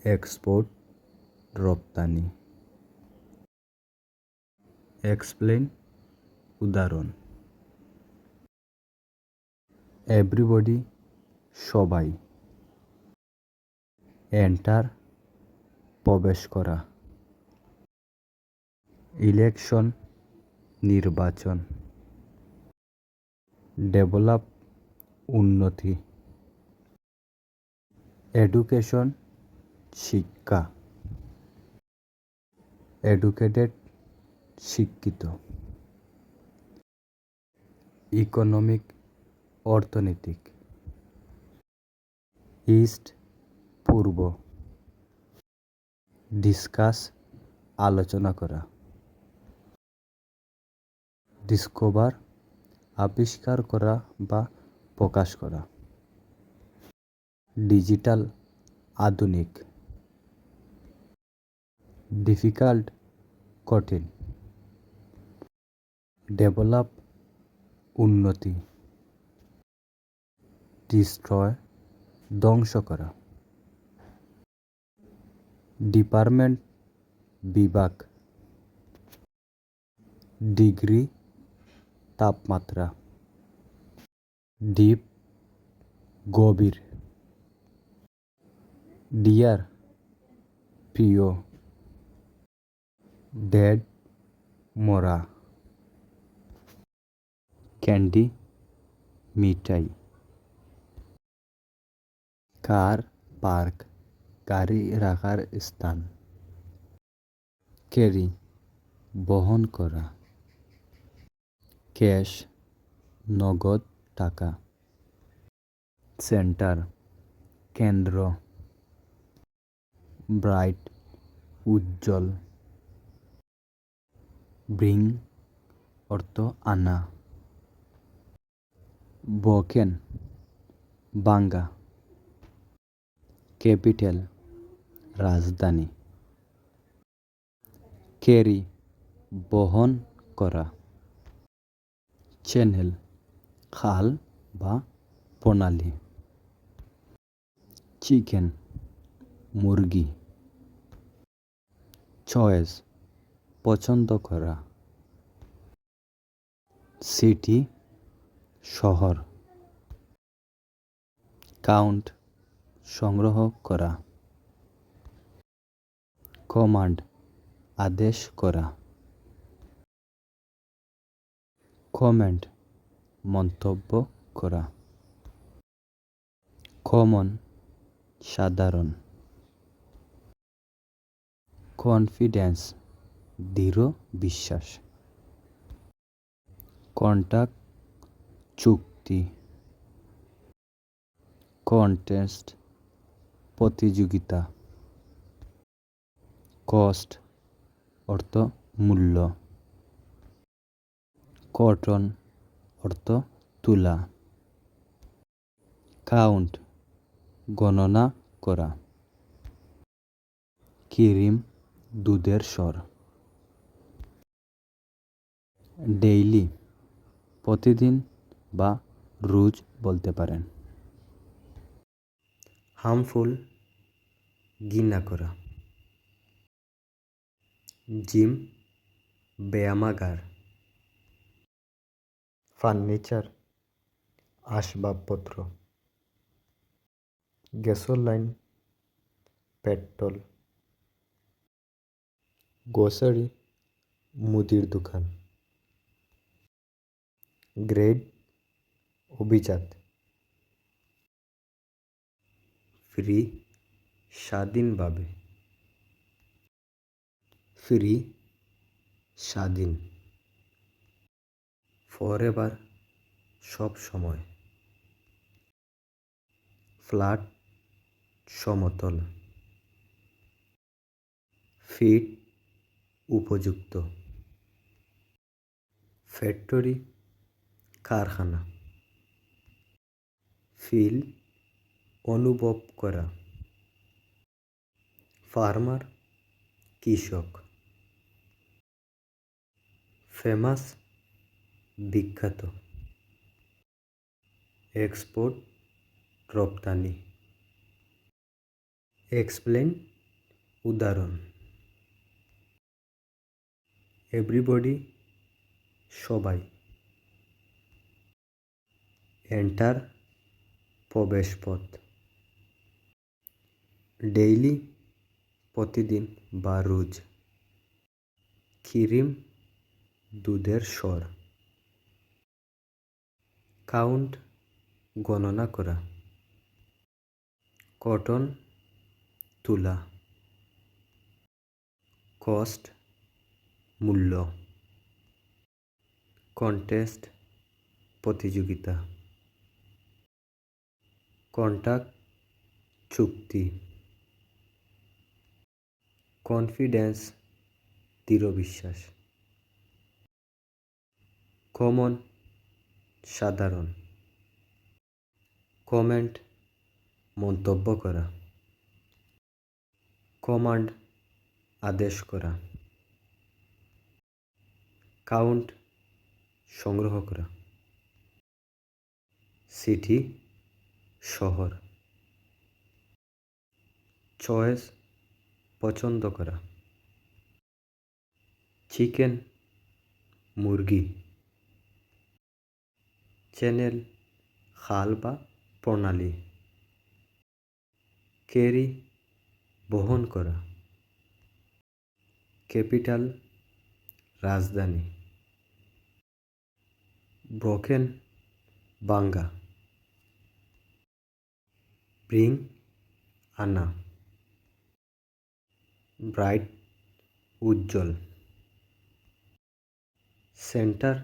Export রপ্তানি। Explain উদাহরণ। Everybody সবাই। এন্টার প্রবেশ করা। ইলেকশন নির্বাচন। ডেভেলপ উন্নতি। এডুকেশন শিক্ষা। এডুকেটেড শিক্ষিত। ইকোনমিক অর্থনৈতিক। ইস্ট পূর্ব। ডিসকাস আলোচনা করা। ডিসকভার আবিষ্কার করা বা প্রকাশ করা। ডিজিটাল আধুনিক। ডিফিকাল্ট কঠিন। ডেভেলপ উন্নতি। ডিস্ট্রয় ধ্বংস করা। ডিপার্টমেন্ট বিভাগ। ডিগ্রি তাপমাত্রা। ডিপ গভীর। ডিয়ার প্রিয়। ডেড মরা। ক্যান্ডি মিঠাই। কার পার্ক গাড়ি রাখার স্থান। ক্যারি বহন করা। ক্যাশ নগদ টাকা। সেন্টার কেন্দ্র। ব্রাইট উজ্জ্বল। ব্রিং অর্থ আনা। ব্রোকেন ভাঙ্গা। ক্যাপিটাল রাজধানী। ক্যারি বহন করা। চ্যানেল খাল বা প্রণালী। চিকেন মুরগি। চয়েস পছন্দ করা। সিটি শহর। কাউন্ট সংগ্রহ করা। কমান্ড আদেশ করা। কমেন্ট মন্তব্য করা। কমন সাধারণ। কনফিডেন্স দৃঢ় বিশ্বাস। কন্ট্রাক্ট চুক্তি। কন্টেস্ট প্রতিযোগিতা। কস্ট অর্থ মূল্য। কটন অর্থ তুলা। কাউন্ট গণনা করা। ক্রিম দুধের স্বর। ডেইলি প্রতিদিন বা রোজ বলতে পারেন। হার্মফুল ঘৃণা করা। জিম ব্যায়ামাগার। ফার্নিচার আসবাবপত্র। গ্যাসোলাইন পেট্রোল। গ্রোসারি মুদির দোকান। গ্রেড অভিজাত। ফ্রি স্বাধীনভাবে। ফ্রি স্বাধীন। ফরএভার সব সময়। ফ্ল্যাট সমতল। ফিট উপযুক্ত। ফ্যাক্টরি কারখানা। ফিল অনুভব করা। ফার্মার কৃষক। ফেমাস বিখ্যাত। এক্সপোর্ট রপ্তানি। এক্সপ্লেন উদাহরণ: এভরিবডি, সবাই। এন্টার, প্রবেশপথ। ডেইলি, প্রতিদিন বা রোজ। ক্রিম, দুধের স্বর। কাউন্ট, গণনা করা। কটন, তুলা। কস্ট, মূল্য। কন্টেস্ট, প্রতিযোগিতা। কন্ট্রাক্ট, চুক্তি। কনফিডেন্স, দৃঢ় বিশ্বাস। কমন, সাধারণ। কমেন্ট, মন্তব্য করা। কমান্ড, আদেশ করা। কাউন্ট, সংগ্রহ করা। সিটি, শহর। চয়েস, পছন্দ করা। চিকেন, মুরগি। চ্যানেল, খাল বা প্রণালী। ক্যারি, বহন করা। ক্যাপিটাল, রাজধানী। ব্রোকেন, ভাঙ্গা। ব্রিং, আনা। ব্রাইট, উজ্জ্বল। সেন্টার,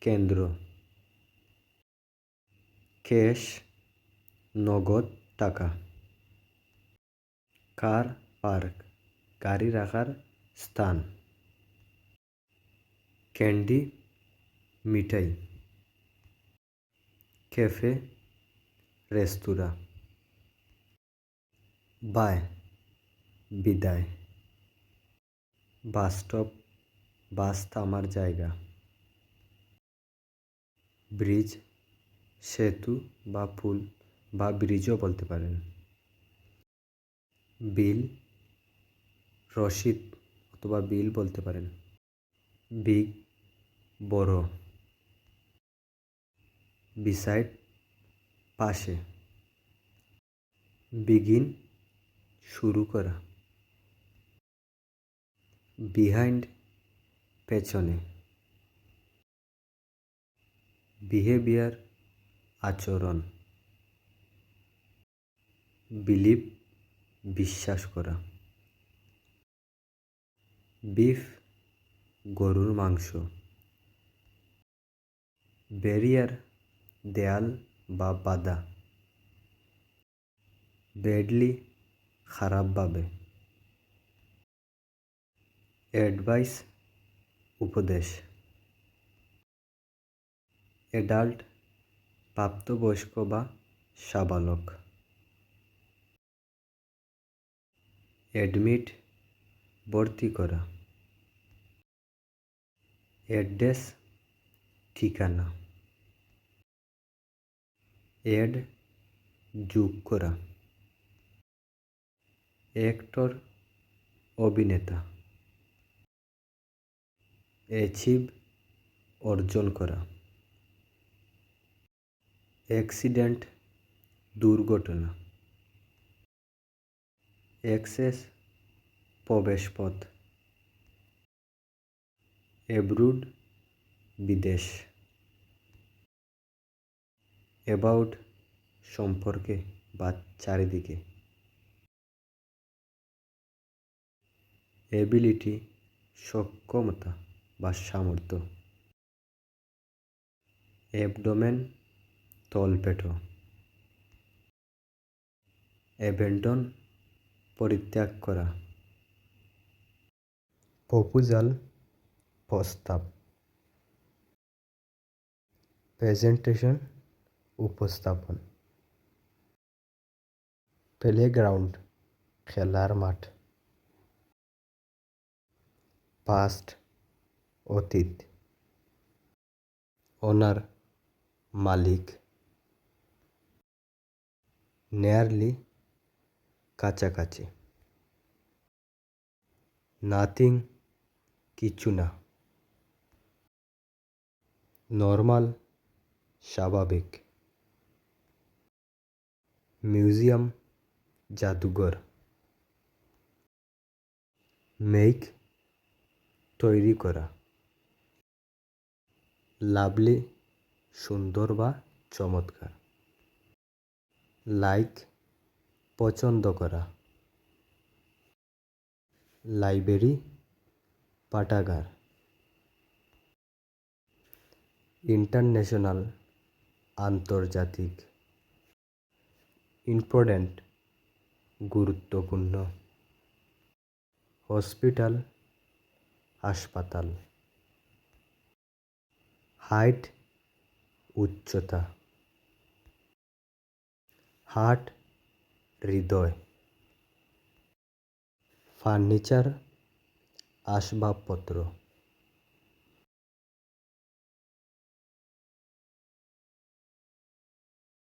কেন্দ্র। ক্যাশ, নগদ টাকা। কার পার্ক, গাড়ি রাখার স্থান। ক্যান্ডি, মিঠাই। ক্যাফে, রেস্তোরাঁ। বাই, বিদায়। বাস স্টপ, বাস থামার জায়গা। ব্রিজ, সেতু বা পুল বা ব্রিজও বলতে পারেন। বিল, রসিদ অথবা বিল বলতে পারেন। বিগ, বড়। বিসাইড, পাশে। বিগিন, শুরু করা। বিহাইন্ড, পেছনে। বিহেভিয়ার, আচরণ। বিলিভ, বিশ্বাস করা। বিফ, গরুর মাংস। ব্যারিয়ার, দেয়াল বা বাধা। ব্যাডলি, খারাপভাবে। অ্যাডভাইস, উপদেশ। অ্যাডাল্ট, প্রাপ্তবয়স্ক বা সাবালক। অ্যাডমিট, ভর্তি করা। অ্যাড্রেস, ঠিকানা। অ্যাড, যোগ করা। অ্যাক্টর, অভিনেতা। অ্যাচিভ, অর্জন করা। অ্যাক্সিডেন্ট, দুর্ঘটনা। অ্যাক্সেস, প্রবেশপথ। অ্যাব্রুড, বিদেশ। অ্যাবাউট, সম্পর্কে বা চারিদিকে। অ্যাবিলিটি, সক্ষমতা বা সামর্থ্য। অ্যাবডোমেন, তলপেট। অ্যাবেন্ডন, পরিত্যাগ করা। প্রপোজাল, প্রস্তাব। প্রেজেন্টেশন, উপস্থাপন। প্লেগ্রাউন্ড, খেলার মাঠ। পাস্ট, অতীত। ওনার, মালিক। নিয়ারলি, কাছাকাছি। নাথিং, কিচ্ছু না। নর্মাল, স্বাভাবিক। মিউজিয়াম, জাদুঘর। মেক, তৈরি করা। লাভলি, সুন্দর বা চমৎকার। লাইক, পছন্দ করা। লাইব্রেরি, পাঠাগার। ইন্টারন্যাশনাল, আন্তর্জাতিক। ইম্পর্ট্যান্ট, গুরুত্বপূর্ণ। হসপিটাল, হাসপাতাল। হাইট, উচ্চতা। হার্ট, হৃদয়। ফার্নিচার, আসবাবপত্র।